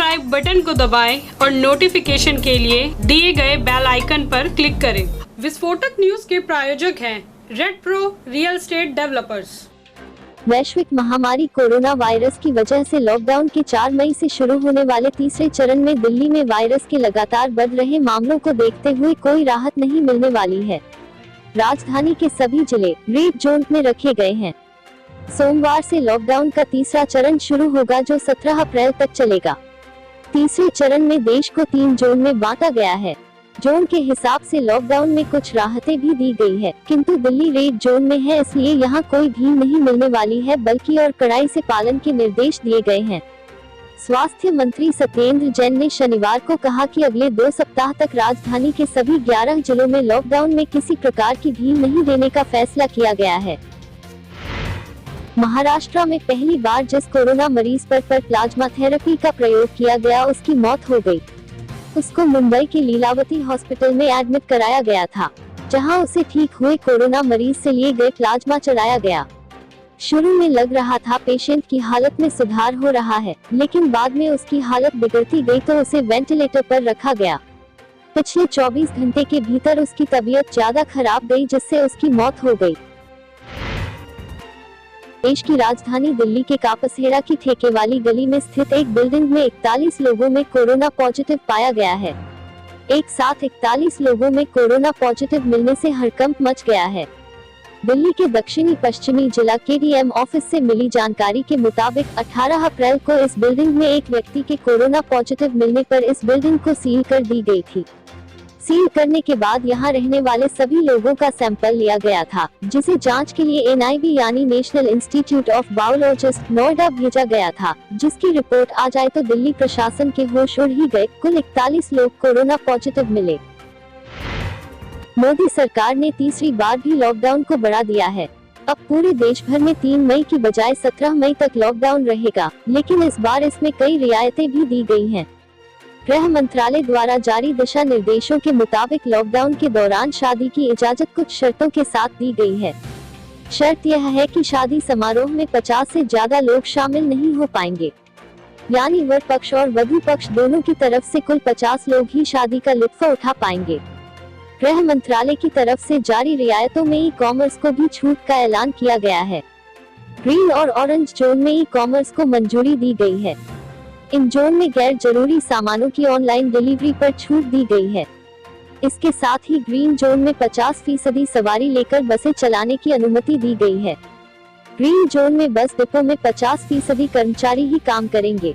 Subscribe button को दबाएं और नोटिफिकेशन के लिए दिए गए बेल आइकन पर क्लिक करें। विस्फोटक न्यूज के प्रायोजक हैं red pro real estate developers. वैश्विक महामारी कोरोना वायरस की वजह से लॉकडाउन के 4 मई से शुरू होने वाले तीसरे चरण में दिल्ली में वायरस के लगातार बढ़ रहे मामलों को देखते हुए कोई राहत नहीं मिलने वाली है। राजधानी के सभी जिले रेड जोन में रखे गए हैं। सोमवार से लॉकडाउन का तीसरा चरण शुरू होगा जो 17 अप्रैल तक चलेगा। तीसरे चरण में देश को 3 जोन में बांटा गया है। जोन के हिसाब से लॉकडाउन में कुछ राहतें भी दी गई है, किंतु दिल्ली रेड जोन में है, इसलिए यहाँ कोई ढील नहीं मिलने वाली है, बल्कि और कड़ाई से पालन के निर्देश दिए गए हैं। स्वास्थ्य मंत्री सत्येंद्र जैन ने शनिवार को कहा कि अगले 2 सप्ताह तक राजधानी के सभी 11 जिलों में लॉकडाउन में किसी प्रकार की ढील नहीं देने का फैसला किया गया है। महाराष्ट्र में पहली बार जिस कोरोना मरीज पर प्लाज्मा थेरेपी का प्रयोग किया गया उसकी मौत हो गई। उसको मुंबई के लीलावती हॉस्पिटल में एडमिट कराया गया था, जहां उसे ठीक हुए कोरोना मरीज से लिए गए प्लाज्मा चढ़ाया गया। शुरू में लग रहा था पेशेंट की हालत में सुधार हो रहा है, लेकिन बाद में उसकी हालत बिगड़ती गई तो उसे वेंटिलेटर पर रखा गया। पिछले 24 घंटे के भीतर उसकी तबीयत ज्यादा खराब गई, जिससे उसकी मौत हो गई। देश की राजधानी दिल्ली के कापसहेड़ा की ठेके वाली गली में स्थित एक बिल्डिंग में 41 लोगों में कोरोना पॉजिटिव पाया गया है। एक साथ 41 लोगों में कोरोना पॉजिटिव मिलने से हड़कंप मच गया है। दिल्ली के दक्षिणी पश्चिमी जिला केडीएम ऑफिस से मिली जानकारी के मुताबिक 18 अप्रैल को इस बिल्डिंग में एक व्यक्ति के कोरोना पॉजिटिव मिलने पर इस बिल्डिंग को सील कर दी गई थी। सील करने के बाद यहां रहने वाले सभी लोगों का सैंपल लिया गया था, जिसे जांच के लिए एनआईवी यानी national institute of biologist Noida भेजा गया था, जिसकी रिपोर्ट आ जाए तो दिल्ली प्रशासन के होश उड़ ही गए। कुल 41 लोग कोरोना पॉजिटिव मिले। मोदी सरकार ने तीसरी बार भी लॉकडाउन को बढ़ा दिया है। अब पूरे देश भर में 3 मई की बजाय 17 मई तक लॉकडाउन रहेगा, लेकिन इस बार इसमें कई रियायतें भी दी गई हैं। गृह मंत्रालय द्वारा जारी दिशा निर्देशों के मुताबिक लॉकडाउन के दौरान शादी की इजाजत कुछ शर्तों के साथ दी गई है। शर्त यह है कि शादी समारोह में 50 से ज्यादा लोग शामिल नहीं हो पाएंगे, यानी वर पक्ष और वधू पक्ष दोनों की तरफ से कुल 50 लोग ही शादी का लुत्फ उठा पाएंगे। गृह मंत्रालय की तरफ से जारी रियायतों में ई कॉमर्स को भी छूट का ऐलान किया गया है। ग्रीन और ऑरेंज जोन में ई कॉमर्स को मंजूरी दी गई है। इन जोन में गैर जरूरी सामानों की ऑनलाइन डिलीवरी पर छूट दी गई है। इसके साथ ही ग्रीन जोन में 50% सवारी लेकर बसें चलाने की अनुमति दी गई है। ग्रीन जोन में बस डिपो में 50% कर्मचारी ही काम करेंगे।